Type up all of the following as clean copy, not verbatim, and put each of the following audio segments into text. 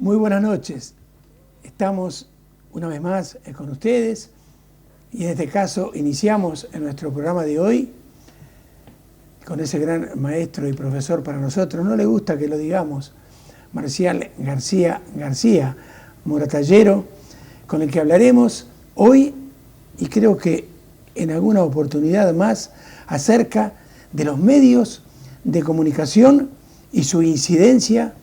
Muy buenas noches. Estamos una vez más con ustedes y en este caso iniciamos en nuestro programa de hoy con ese gran maestro y profesor para nosotros. No le gusta que lo digamos, Marcial García Moratallero, con el que hablaremos hoy y creo que en alguna oportunidad más acerca de los medios de comunicación y su incidencia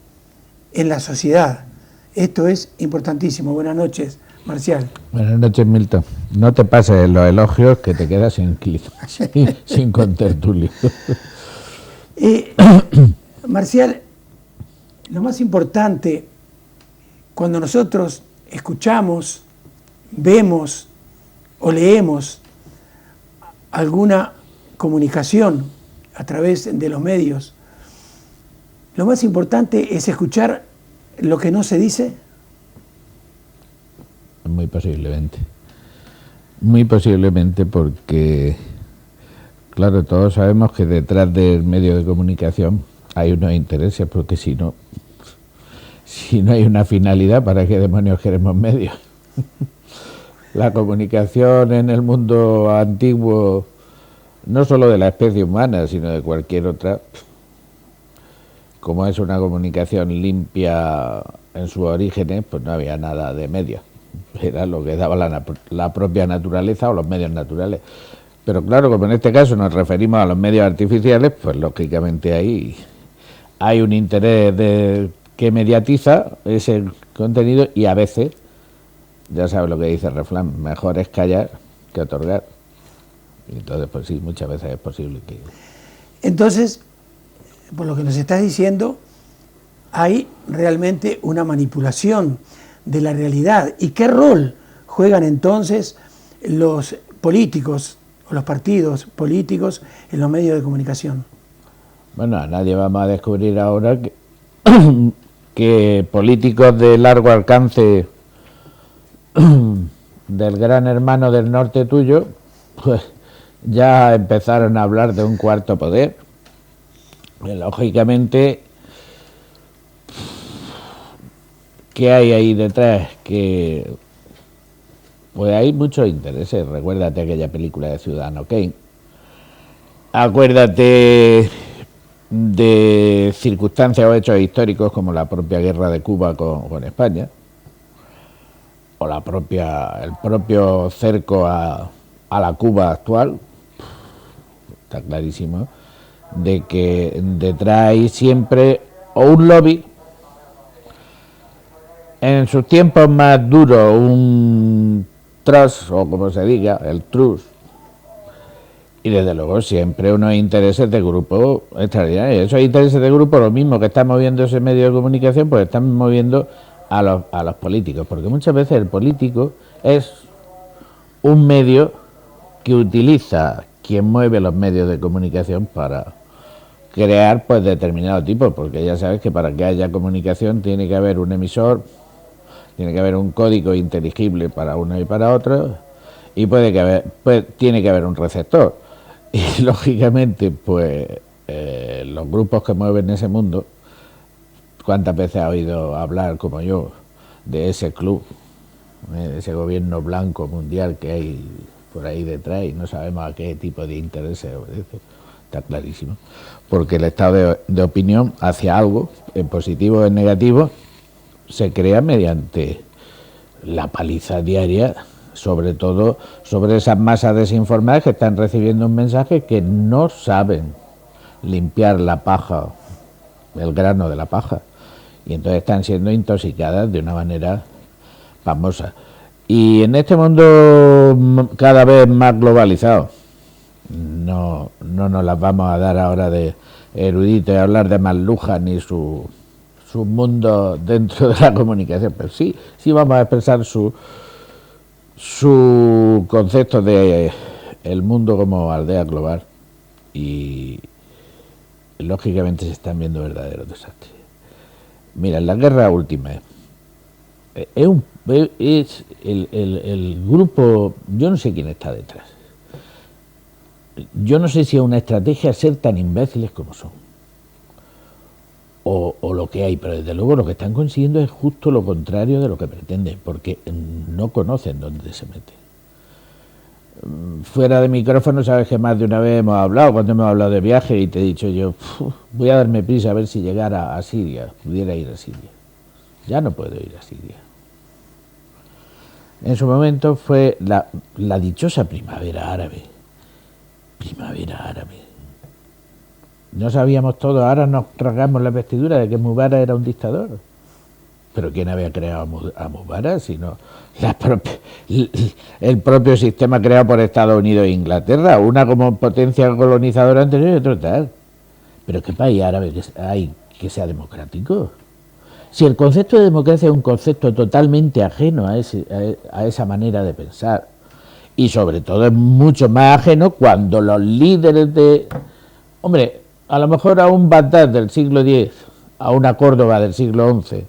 en la sociedad. Esto es importantísimo. Buenas noches, Marcial. Buenas noches, Milton. No te pases los elogios que te quedas sin contertulio. Marcial, lo más importante cuando nosotros escuchamos, vemos o leemos alguna comunicación a través de los medios, lo más importante es escuchar lo que no se dice. Muy posiblemente porque, claro, todos sabemos que detrás del medio de comunicación hay unos intereses, porque si no hay una finalidad, ¿para qué demonios queremos medios? La comunicación en el mundo antiguo, no solo de la especie humana, sino de cualquier otra, como es una comunicación limpia en sus orígenes, pues no había nada de medios. Era lo que daba la propia naturaleza o los medios naturales. Pero claro, como en este caso nos referimos a los medios artificiales, pues lógicamente ahí hay un interés que mediatiza ese contenido y a veces, ya sabes lo que dice el refrán, mejor es callar que otorgar. Y entonces, pues sí, muchas veces es posible que... Entonces, por lo que nos estás diciendo, hay realmente una manipulación de la realidad. ¿Y qué rol juegan entonces los políticos o los partidos políticos en los medios de comunicación? Bueno, a nadie vamos a descubrir ahora que políticos de largo alcance del gran hermano del norte tuyo, pues ya empezaron a hablar de un cuarto poder. Lógicamente, ¿qué hay ahí detrás? Que pues hay muchos intereses. Recuérdate aquella película de Ciudadano Kane. Acuérdate de circunstancias o hechos históricos como la propia guerra de Cuba con España, o el propio cerco a la Cuba actual. Está clarísimo de que detrás hay siempre o un lobby, en sus tiempos más duros un trust, o como se diga, el trust, y desde luego siempre unos intereses de grupo extraordinarios. Esos intereses de grupo, lo mismo que están moviendo ese medio de comunicación, pues están moviendo a los políticos, porque muchas veces el político es un medio que utiliza quien mueve los medios de comunicación para crear pues determinado tipo, porque ya sabes que para que haya comunicación tiene que haber un emisor, tiene que haber un código inteligible para uno y para otro, y tiene que haber un receptor. Y lógicamente, pues los grupos que mueven ese mundo, ¿cuántas veces ha oído hablar como yo de ese club, de ese gobierno blanco mundial que hay por ahí detrás y no sabemos a qué tipo de intereses obedece? Está clarísimo. Porque el estado de opinión hacia algo, en positivo o en negativo, se crea mediante la paliza diaria, sobre todo sobre esas masas desinformadas que están recibiendo un mensaje que no saben limpiar la paja, el grano de la paja, y entonces están siendo intoxicadas de una manera famosa. Y en este mundo cada vez más globalizado, no nos las vamos a dar ahora de erudito y hablar de McLuhan ni su mundo dentro de la comunicación, pero sí vamos a expresar su concepto de el mundo como aldea global, y lógicamente se están viendo verdaderos desastres. Mira, en la guerra última es el grupo, yo no sé quién está detrás. Yo no sé si es una estrategia ser tan imbéciles como son. o lo que hay, pero desde luego lo que están consiguiendo es justo lo contrario de lo que pretenden, porque no conocen dónde se meten. Fuera de micrófono, sabes que más de una vez hemos hablado, cuando hemos hablado de viaje, y te he dicho yo, voy a darme prisa a ver si llegara a Siria, pudiera ir a Siria. Ya no puedo ir a Siria. En su momento fue la dichosa primavera árabe. Primavera árabe. No sabíamos todo, ahora nos rasgamos la vestidura de que Mubarak era un dictador. Pero ¿quién había creado a Mubarak? Sino el propio sistema creado por Estados Unidos e Inglaterra, una como potencia colonizadora anterior y otro tal. Pero ¿qué país árabe hay que sea democrático? Si el concepto de democracia es un concepto totalmente ajeno a esa manera de pensar, y sobre todo es mucho más ajeno cuando los líderes de... Hombre, a lo mejor a un Bagdad del siglo X, a una Córdoba del siglo XI,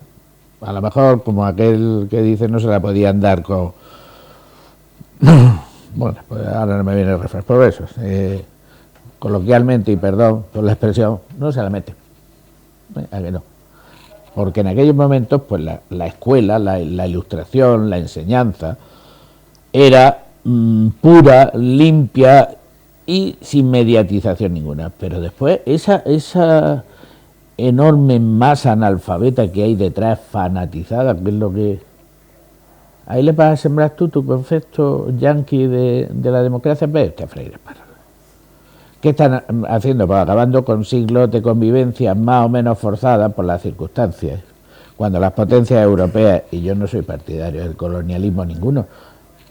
a lo mejor como aquel que dice no se la podían dar con... Bueno, pues ahora no me viene el refrán, por eso, coloquialmente, y perdón por la expresión, no se la mete. ¿A que no? Porque en aquellos momentos, pues la escuela, la ilustración, la enseñanza, era pura, limpia y sin mediatización ninguna. Pero después, esa enorme masa analfabeta que hay detrás, fanatizada, que es lo que... Ahí le vas a sembrar tú tu concepto yanqui de la democracia, vete a freír espárragos. ¿Qué están haciendo? Pues acabando con siglos de convivencia más o menos forzadas por las circunstancias. Cuando las potencias europeas, y yo no soy partidario del colonialismo ninguno,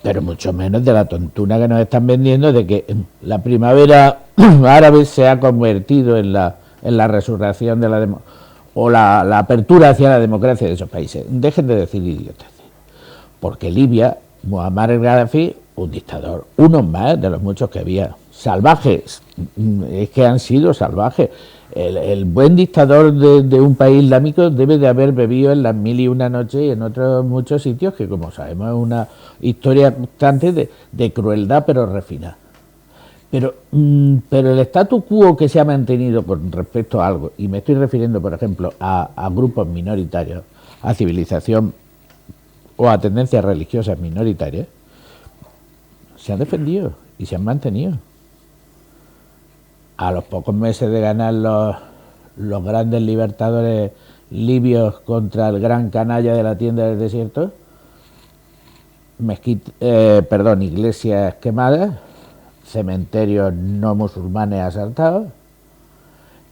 pero mucho menos de la tontuna que nos están vendiendo de que la primavera árabe se ha convertido en la resurrección de o la apertura hacia la democracia de esos países. Dejen de decir idioteces. Porque Libia, Muammar el-Gaddafi, un dictador, uno más de los muchos que había. Salvajes, es que han sido salvajes. El buen dictador de un país islámico debe de haber bebido en las 1001 noches y en otros muchos sitios que, como sabemos, es una historia constante de crueldad pero refinada. Pero el statu quo que se ha mantenido con respecto a algo, y me estoy refiriendo, por ejemplo, a grupos minoritarios, a civilización o a tendencias religiosas minoritarias, se han defendido y se han mantenido. A los pocos meses de ganar los grandes libertadores libios contra el gran canalla de la tienda del desierto, iglesias quemadas, cementerios no musulmanes asaltados,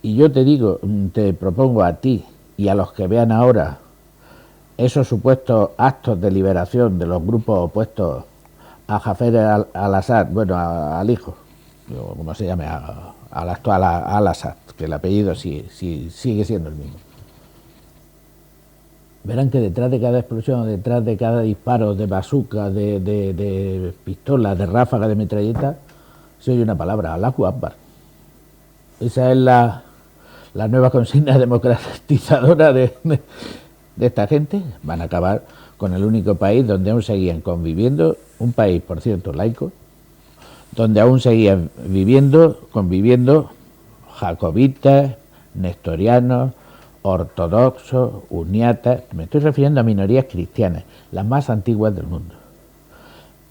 y yo te propongo a ti y a los que vean ahora esos supuestos actos de liberación de los grupos opuestos a Jafar al-Assad, bueno, al hijo, como se llame, al actual al-Assad, que el apellido sí sigue siendo el mismo. Verán que detrás de cada explosión, detrás de cada disparo de bazooka, de pistola, de ráfaga, de metralleta, se oye una palabra: Allahu Akbar. Esa es la nueva consigna democratizadora de esta gente. Van a acabar con el único país donde aún seguían conviviendo, un país, por cierto, laico, donde aún seguían conviviendo jacobitas, nestorianos, ortodoxos, uniatas. Me estoy refiriendo a minorías cristianas, las más antiguas del mundo.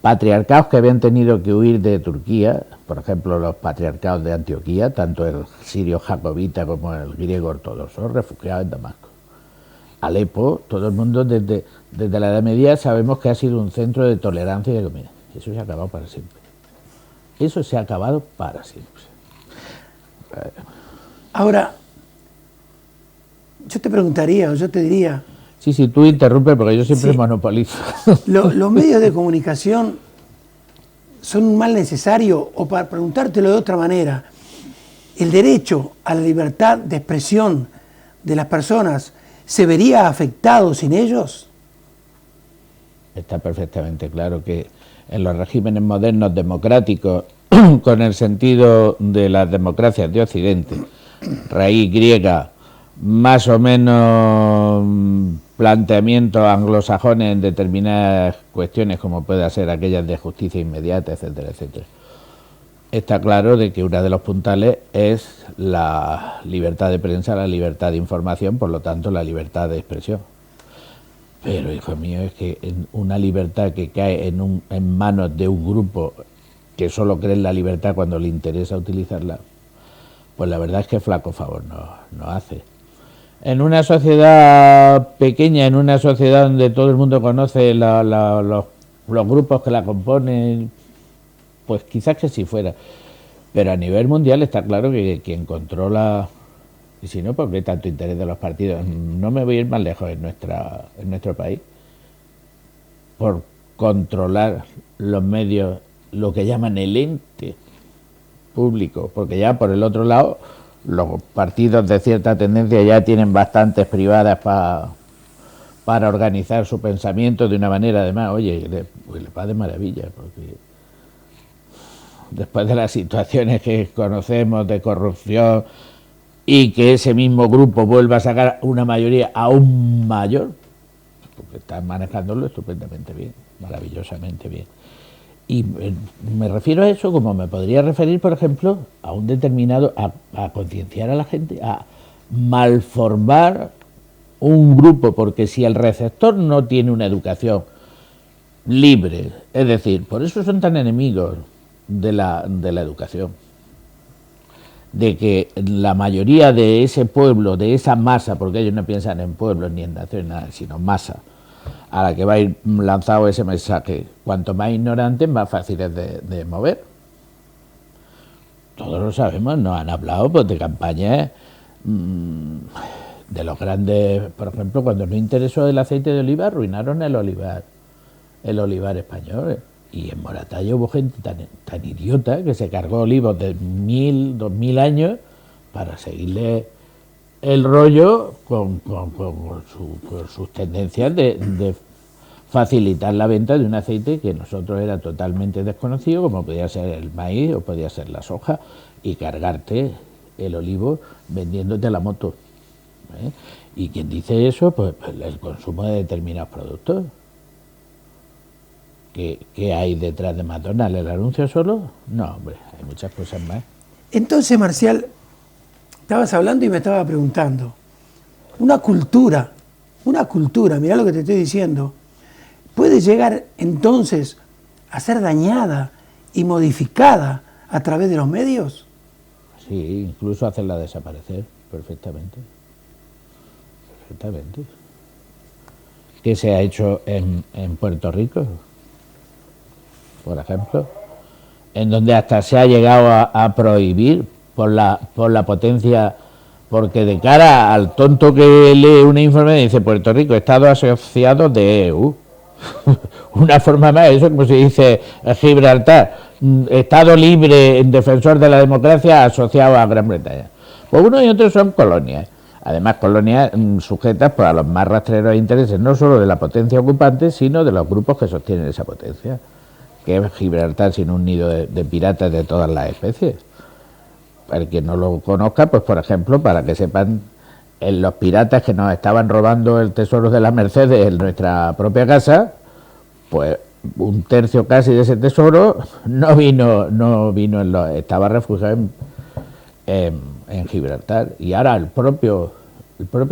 Patriarcados que habían tenido que huir de Turquía, por ejemplo, los patriarcados de Antioquía, tanto el sirio jacobita como el griego ortodoxo, refugiados en Damasco. Alepo, todo el mundo desde la Edad Media sabemos que ha sido un centro de tolerancia y de comida. Eso se ha acabado para siempre. Eso se ha acabado para siempre. Ahora, yo te preguntaría, o yo te diría... Sí, tú interrumpes porque yo siempre monopolizo. Los medios de comunicación son un mal necesario, o para preguntártelo de otra manera, ¿el derecho a la libertad de expresión de las personas se vería afectado sin ellos? Está perfectamente claro que en los regímenes modernos democráticos, con el sentido de las democracias de Occidente, raíz griega, más o menos planteamientos anglosajones en determinadas cuestiones, como pueda ser aquellas de justicia inmediata, etcétera, etcétera. está claro de que uno de los puntales es la libertad de prensa, la libertad de información, por lo tanto la libertad de expresión. Pero, hijo mío, es que una libertad que cae en manos de un grupo que solo cree en la libertad cuando le interesa utilizarla, pues la verdad es que flaco favor no hace. En una sociedad pequeña, en una sociedad donde todo el mundo conoce los grupos que la componen, pues quizás que sí fuera. Pero a nivel mundial está claro que quien controla, y si no, ¿por qué tanto interés de los partidos? No me voy a ir más lejos en nuestro país, por controlar los medios, lo que llaman el ente público, porque ya por el otro lado los partidos de cierta tendencia ya tienen bastantes privadas para organizar su pensamiento de una manera, además, oye, le va de maravilla, porque después de las situaciones que conocemos de corrupción y que ese mismo grupo vuelva a sacar una mayoría aún mayor, porque están manejándolo estupendamente bien, maravillosamente bien. Y me refiero a eso como me podría referir, por ejemplo, a un determinado, a concienciar a la gente, a malformar un grupo, porque si el receptor no tiene una educación libre, es decir, por eso son tan enemigos de la educación, de que la mayoría de ese pueblo, de esa masa, porque ellos no piensan en pueblos ni en naciones, sino masa, a la que va a ir lanzado ese mensaje, cuanto más ignorantes, más fáciles de mover. Todos lo sabemos, nos han hablado pues, de campañas de los grandes, por ejemplo, cuando no interesó el aceite de oliva, arruinaron el olivar español. Y en Moratalla hubo gente tan idiota que se cargó olivos de 1000, 2000 años para seguirle el rollo con sus tendencias de facilitar la venta de un aceite que nosotros era totalmente desconocido, como podía ser el maíz o podía ser la soja, y cargarte el olivo vendiéndote la moto. Y quien dice eso, pues el consumo de determinados productos. ¿Qué hay detrás de McDonald's? ¿El anuncio solo? No, hombre, hay muchas cosas más. Entonces, Marcial, estabas hablando y me estaba preguntando, una cultura, mirá lo que te estoy diciendo, puede llegar entonces a ser dañada y modificada a través de los medios. Sí, incluso hacerla desaparecer perfectamente. ¿Qué se ha hecho en Puerto Rico, por ejemplo? En donde hasta se ha llegado a prohibir por la potencia, porque de cara al tonto que lee un informe dice Puerto Rico, Estado asociado de EU. Una forma más, eso como se dice Gibraltar, Estado libre, defensor de la democracia asociado a Gran Bretaña. Pues uno y otro son colonias. Además, colonias sujetas pues, a los más rastreros intereses, no solo de la potencia ocupante, sino de los grupos que sostienen esa potencia, que es Gibraltar sin un nido de piratas de todas las especies. Para el que no lo conozca, pues por ejemplo, para que sepan, los piratas que nos estaban robando el tesoro de la Mercedes en nuestra propia casa, pues un tercio casi de ese tesoro estaba refugiado en Gibraltar. Y ahora el propio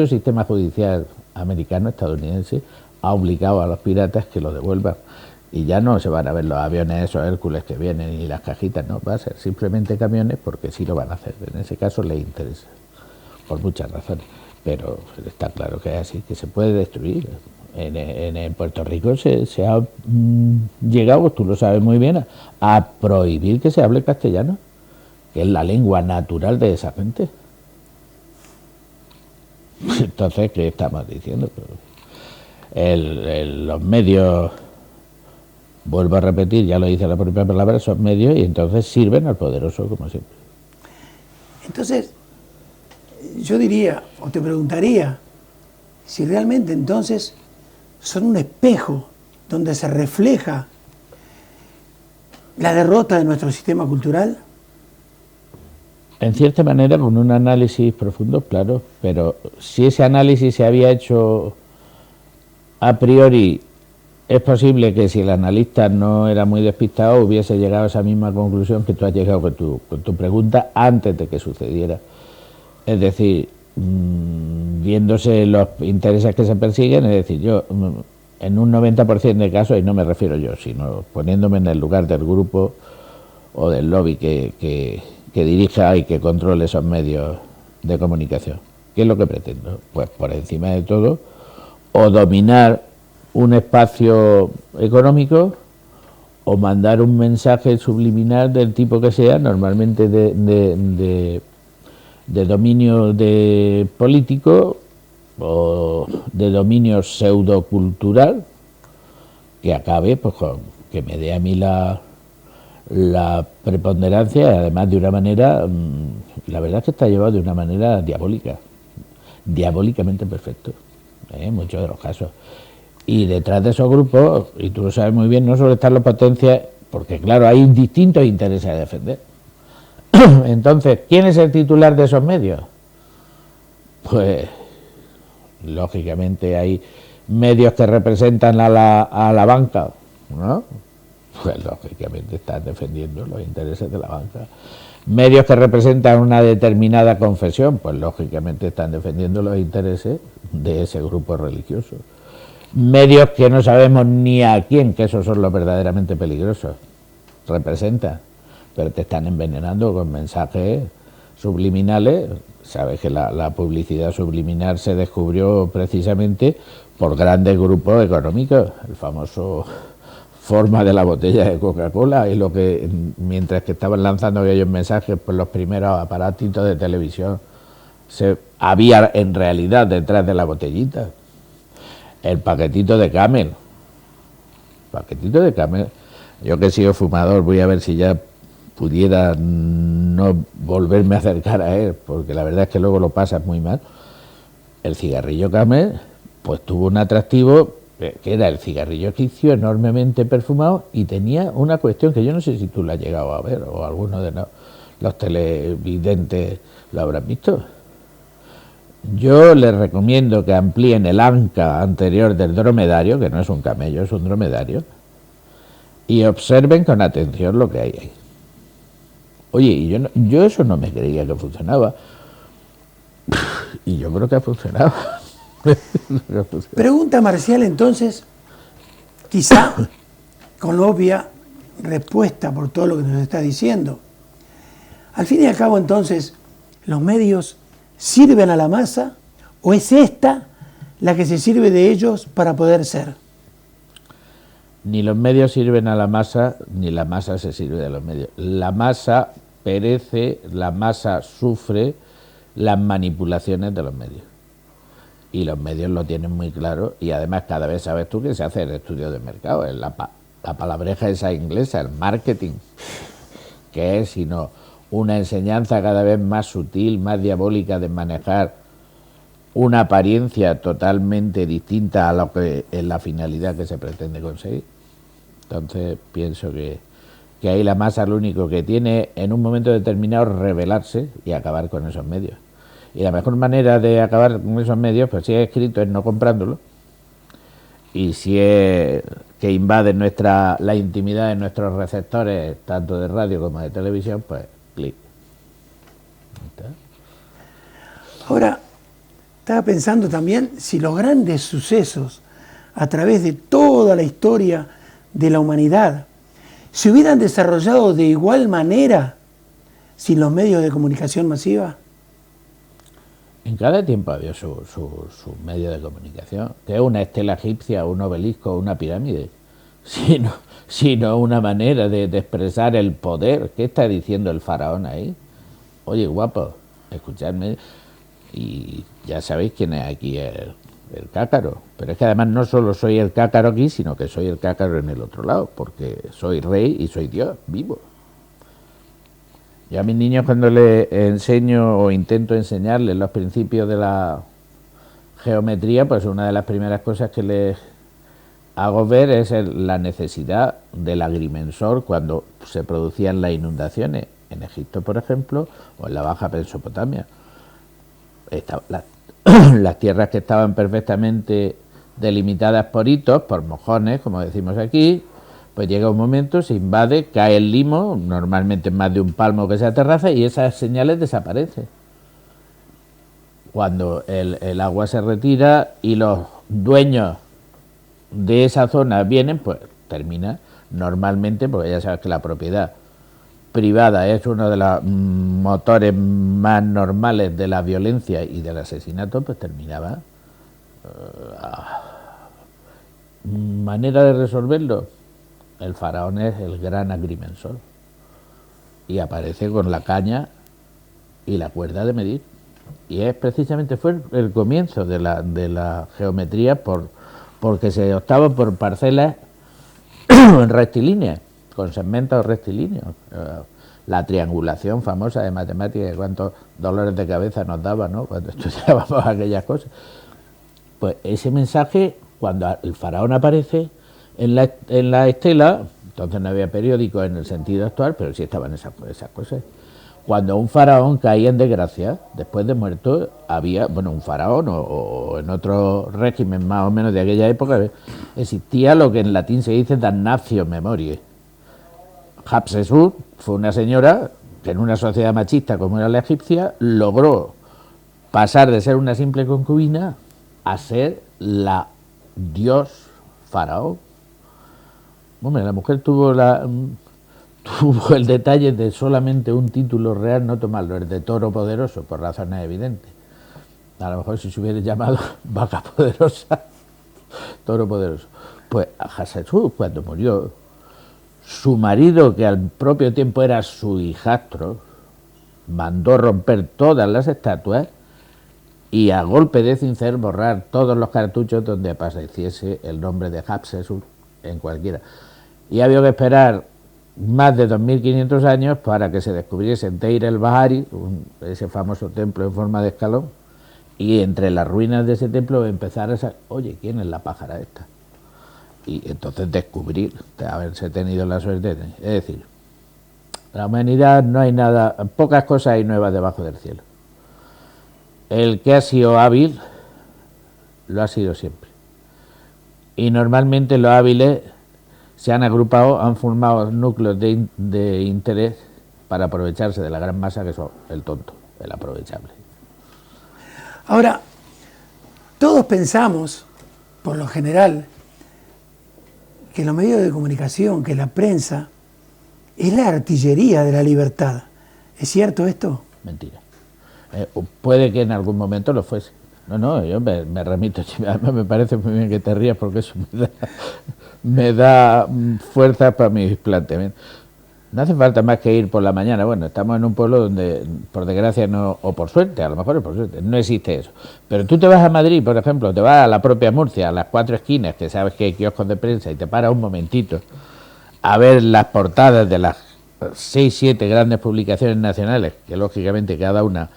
sistema judicial americano, estadounidense, ha obligado a los piratas que lo devuelvan. Y ya no se van a ver los aviones esos Hércules que vienen y las cajitas, no, va a ser simplemente camiones porque sí lo van a hacer. En ese caso les interesa, por muchas razones. Pero está claro que es así, que se puede destruir. En Puerto Rico se ha llegado, tú lo sabes muy bien, a prohibir que se hable castellano, que es la lengua natural de esa gente. Entonces, ¿qué estamos diciendo? Los medios, vuelvo a repetir, ya lo dice la propia palabra, son medios y entonces sirven al poderoso como siempre. Entonces, yo diría, o te preguntaría, si realmente entonces son un espejo donde se refleja la derrota de nuestro sistema cultural. En cierta manera, con un análisis profundo, claro, pero si ese análisis se había hecho a priori es posible que si el analista no era muy despistado hubiese llegado a esa misma conclusión que tú has llegado con tu pregunta antes de que sucediera. Es decir, viéndose los intereses que se persiguen, es decir, yo en un 90% de casos, y no me refiero yo, sino poniéndome en el lugar del grupo o del lobby que dirija y que controle esos medios de comunicación. ¿Qué es lo que pretendo? Pues por encima de todo, o dominar un espacio económico o mandar un mensaje subliminal del tipo que sea, normalmente de dominio de político o de dominio pseudocultural, que acabe pues con que me dé a mí la preponderancia, además de una manera, la verdad es que está llevado de una manera diabólica, diabólicamente perfecto, en muchos de los casos. Y detrás de esos grupos, y tú lo sabes muy bien, no solo están las potencias, porque claro, hay distintos intereses a defender. Entonces, ¿quién es el titular de esos medios? Pues, lógicamente hay medios que representan a la banca, ¿no? Pues lógicamente están defendiendo los intereses de la banca. Medios que representan una determinada confesión, pues lógicamente están defendiendo los intereses de ese grupo religioso. Medios que no sabemos ni a quién, que esos son los verdaderamente peligrosos, representan, pero te están envenenando con mensajes subliminales. Sabes que la publicidad subliminal se descubrió precisamente por grandes grupos económicos, el famoso forma de la botella de Coca-Cola, y lo que mientras que estaban lanzando aquellos mensajes, pues los primeros aparatitos de televisión había en realidad detrás de la botellita el paquetito de Camel. Paquetito de Camel. Yo que he sido fumador, voy a ver si ya pudiera no volverme a acercar a él, porque la verdad es que luego lo pasas muy mal. El cigarrillo Camel, pues tuvo un atractivo que era el cigarrillo egipcio enormemente perfumado, y tenía una cuestión que yo no sé si tú la has llegado a ver, o alguno de los televidentes lo habrán visto. Yo les recomiendo que amplíen el anca anterior del dromedario, que no es un camello, es un dromedario, y observen con atención lo que hay ahí. Oye, y yo eso no me creía que funcionaba. Y yo creo que ha funcionado. Pregunta Marcial, entonces, quizá con obvia respuesta por todo lo que nos está diciendo. Al fin y al cabo, entonces, los medios ¿sirven a la masa o es esta la que se sirve de ellos para poder ser? Ni los medios sirven a la masa, ni la masa se sirve de los medios. La masa perece, la masa sufre las manipulaciones de los medios. Y los medios lo tienen muy claro, y además cada vez sabes tú que se hace el estudio de mercado, la palabreja esa inglesa, el marketing, que es sino una enseñanza cada vez más sutil, más diabólica de manejar una apariencia totalmente distinta a lo que es la finalidad que se pretende conseguir. Entonces pienso que ahí la masa lo único que tiene en un momento determinado es rebelarse y acabar con esos medios. Y la mejor manera de acabar con esos medios, pues si es escrito, es no comprándolo. Y si es que invaden la intimidad de nuestros receptores, tanto de radio como de televisión, pues clic. Ahora, estaba pensando también si los grandes sucesos a través de toda la historia de la humanidad se hubieran desarrollado de igual manera sin los medios de comunicación masiva. En cada tiempo había su medio de comunicación, que es una estela egipcia, un obelisco, una pirámide, sino una manera de expresar el poder. ¿Qué está diciendo el faraón ahí? Oye, guapo, escuchadme, y ya sabéis quién es aquí el cácaro. Pero es que además no solo soy el cácaro aquí, sino que soy el cácaro en el otro lado, porque soy rey y soy Dios vivo. Yo a mis niños, cuando les enseño o intento enseñarles los principios de la geometría, pues una de las primeras cosas que les hago ver es la necesidad del agrimensor cuando se producían las inundaciones en Egipto, por ejemplo, o en la Baja Mesopotamia. Las tierras que estaban perfectamente delimitadas por hitos, por mojones, como decimos aquí, pues llega un momento, se invade, cae el limo, normalmente más de un palmo que se aterraza, y esas señales desaparecen. Cuando el agua se retira y los dueños de esa zona vienen, pues termina normalmente, porque ya sabes que la propiedad privada es uno de los motores más normales de la violencia y del asesinato, pues terminaba. Manera de resolverlo, el faraón es el gran agrimensor y aparece con la caña y la cuerda de medir, y es precisamente fue el comienzo de la geometría, porque se optaba por parcelas rectilíneas, con segmentos rectilíneos. La triangulación famosa de matemáticas, cuántos dolores de cabeza nos daba, ¿no?, cuando estudiábamos aquellas cosas. Pues ese mensaje, cuando el faraón aparece en la estela, entonces no había periódicos en el sentido actual, pero sí estaban esas cosas. Cuando un faraón caía en desgracia, después de muerto, había, bueno, un faraón o en otro régimen más o menos de aquella época, existía lo que en latín se dice damnatio memoriae. Hatshepsut fue una señora que en una sociedad machista como era la egipcia, logró pasar de ser una simple concubina a ser la dios faraón. Hombre, la mujer tuvo el detalle de solamente un título real no tomarlo, el de toro poderoso, por razones evidentes. A lo mejor si se hubiera llamado vaca poderosa, toro poderoso. Pues a Hatshepsut, cuando murió, su marido, que al propio tiempo era su hijastro, mandó romper todas las estatuas y a golpe de cincel borrar todos los cartuchos donde apareciese el nombre de Hatshepsut en cualquiera. Y había que esperar más de 2500 años para que se descubriese Deir el-Bahari, ese famoso templo en forma de escalón, y entre las ruinas de ese templo empezar a saber, oye, ¿quién es la pájara esta? Y entonces descubrir, de haberse tenido la suerte. Es decir, la humanidad no hay nada, pocas cosas hay nuevas debajo del cielo. El que ha sido hábil, lo ha sido siempre. Y normalmente los hábiles se han agrupado, han formado núcleos de interés para aprovecharse de la gran masa que son el tonto, el aprovechable. Ahora, todos pensamos, por lo general, que los medios de comunicación, que la prensa, es la artillería de la libertad. ¿Es cierto esto? Mentira. Puede que en algún momento lo fuese. No, yo me remito, además me parece muy bien que te rías porque eso me da fuerza para mis planteamientos. No hace falta más que ir por la mañana. Bueno, estamos en un pueblo donde, por desgracia, no, o por suerte, a lo mejor es por suerte, no existe eso. Pero tú te vas a Madrid, por ejemplo, te vas a la propia Murcia, a las 4 esquinas, que sabes que hay kioscos de prensa, y te paras un momentito a ver las portadas de las 6, 7 grandes publicaciones nacionales, que lógicamente cada una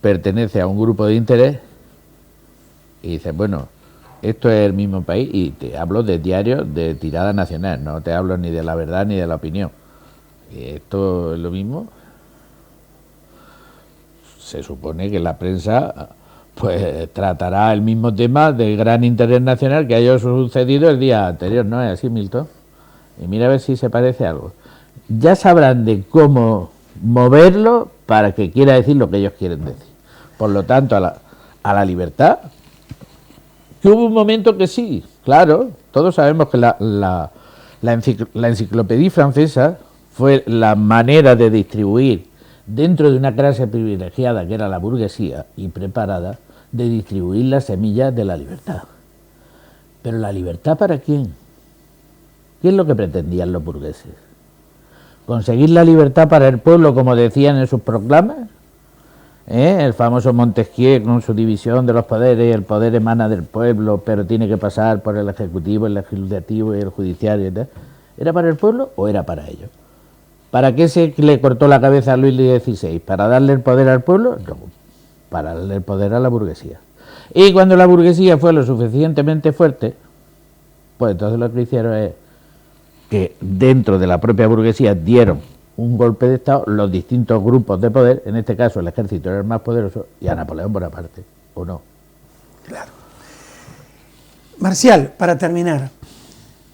pertenece a un grupo de interés, y dices, bueno, esto es el mismo país, y te hablo de diarios de tirada nacional, no te hablo ni de La Verdad ni de La Opinión. Esto es lo mismo. Se supone que la prensa pues tratará el mismo tema de gran interés nacional que haya sucedido el día anterior, ¿no es así, Milton? Y mira a ver si se parece algo. Ya sabrán de cómo moverlo para que quiera decir lo que ellos quieren decir. Por lo tanto, a la libertad, que hubo un momento que sí, claro, todos sabemos que la enciclopedia francesa fue la manera de distribuir dentro de una clase privilegiada que era la burguesía y preparada, de distribuir las semillas de la libertad. Pero ¿la libertad para quién? ¿Qué es lo que pretendían los burgueses? ¿Conseguir la libertad para el pueblo, como decían en sus proclamas? El famoso Montesquieu con su división de los poderes, el poder emana del pueblo, pero tiene que pasar por el ejecutivo, el legislativo y el judiciario y tal. ¿Era para el pueblo o era para ellos? ¿Para qué se le cortó la cabeza a Luis XVI? ¿Para darle el poder al pueblo? No, para darle el poder a la burguesía. Y cuando la burguesía fue lo suficientemente fuerte, pues entonces lo que hicieron es que dentro de la propia burguesía dieron un golpe de Estado los distintos grupos de poder, en este caso el ejército era el más poderoso, y a Napoleón Bonaparte, ¿o no? Claro. Marcial, para terminar,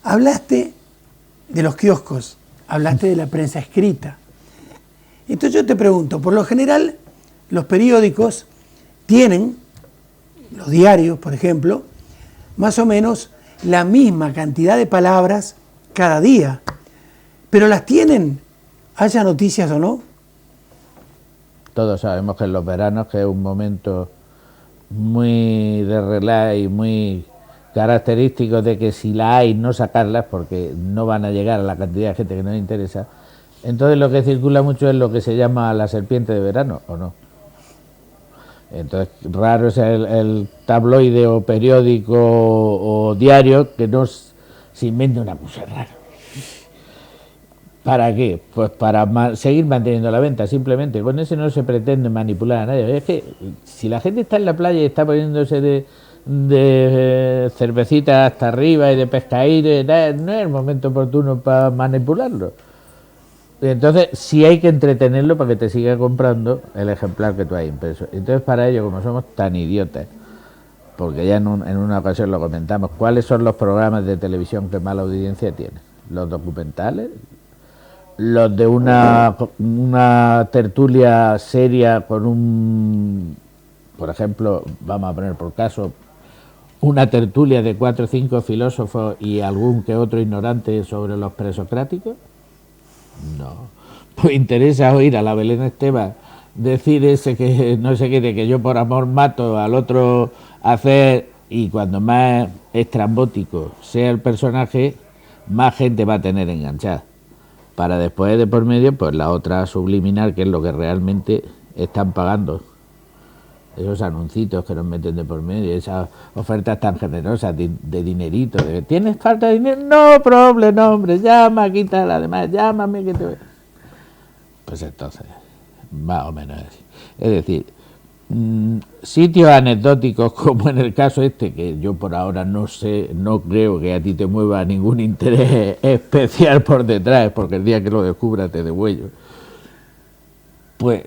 hablaste de los kioscos, hablaste de la prensa escrita. Entonces yo te pregunto, por lo general los periódicos tienen, los diarios por ejemplo, más o menos la misma cantidad de palabras cada día, pero las tienen, haya noticias o no. Todos sabemos que en los veranos, que es un momento muy de relax y muy característico de que si la hay no sacarlas porque no van a llegar a la cantidad de gente que nos interesa. Entonces lo que circula mucho es lo que se llama la serpiente de verano, ¿o no? Entonces raro es el tabloide o periódico o diario que no se invente una cosa rara. ¿Para qué? Pues para seguir manteniendo la venta, simplemente. Con eso no se pretende manipular a nadie. Es que si la gente está en la playa y está poniéndose de cervecita hasta arriba y de pescadito, no es el momento oportuno para manipularlo. Entonces sí hay que entretenerlo para que te siga comprando el ejemplar que tú has impreso. Entonces para ello, como somos tan idiotas, porque ya en una ocasión lo comentamos, ¿cuáles son los programas de televisión que más audiencia tienen? Los documentales, los de una tertulia seria con por ejemplo, vamos a poner por caso, una tertulia de 4 o 5 filósofos y algún que otro ignorante sobre los presocráticos. No, pues interesa oír a la Belén Esteban decir ese que no sé qué, de que yo por amor mato al otro hacer, y cuando más estrambótico sea el personaje, más gente va a tener enganchada. Para después de por medio, pues la otra subliminal, que es lo que realmente están pagando. Esos anuncios que nos meten de por medio, esas ofertas tan generosas de dinerito, de ¿tienes falta de dinero? No problema, hombre, llama, quítala, además, llámame que te voy. Pues entonces, más o menos así. Es decir, sitios anecdóticos como en el caso este, que yo por ahora no sé, no creo que a ti te mueva ningún interés especial por detrás, porque el día que lo descubras te degüello. Pues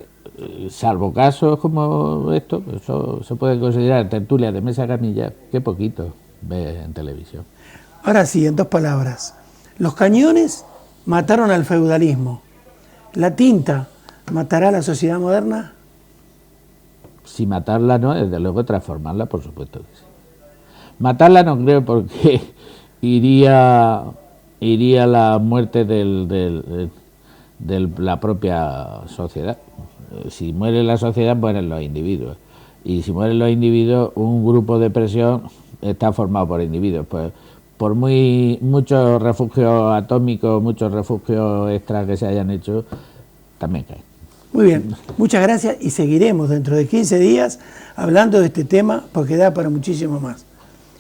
salvo casos como esto, eso se puede considerar tertulias de mesa camilla, que poquito ves en televisión. Ahora sí, en 2 palabras. Los cañones mataron al feudalismo. ¿La tinta matará a la sociedad moderna? Si matarla no, desde luego transformarla, por supuesto que sí. Matarla no creo, porque iría la muerte de la propia sociedad. Si muere la sociedad, mueren los individuos. Y si mueren los individuos, un grupo de presión está formado por individuos. Pues por muchos refugios atómicos, muchos refugios extras que se hayan hecho, también caen. Muy bien, muchas gracias y seguiremos dentro de 15 días hablando de este tema porque da para muchísimo más.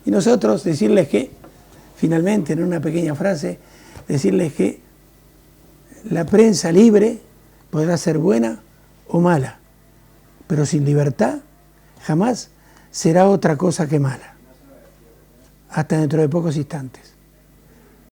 Y nosotros decirles que, finalmente, en una pequeña frase, decirles que la prensa libre podrá ser buena o mala, pero sin libertad jamás será otra cosa que mala. Hasta dentro de pocos instantes.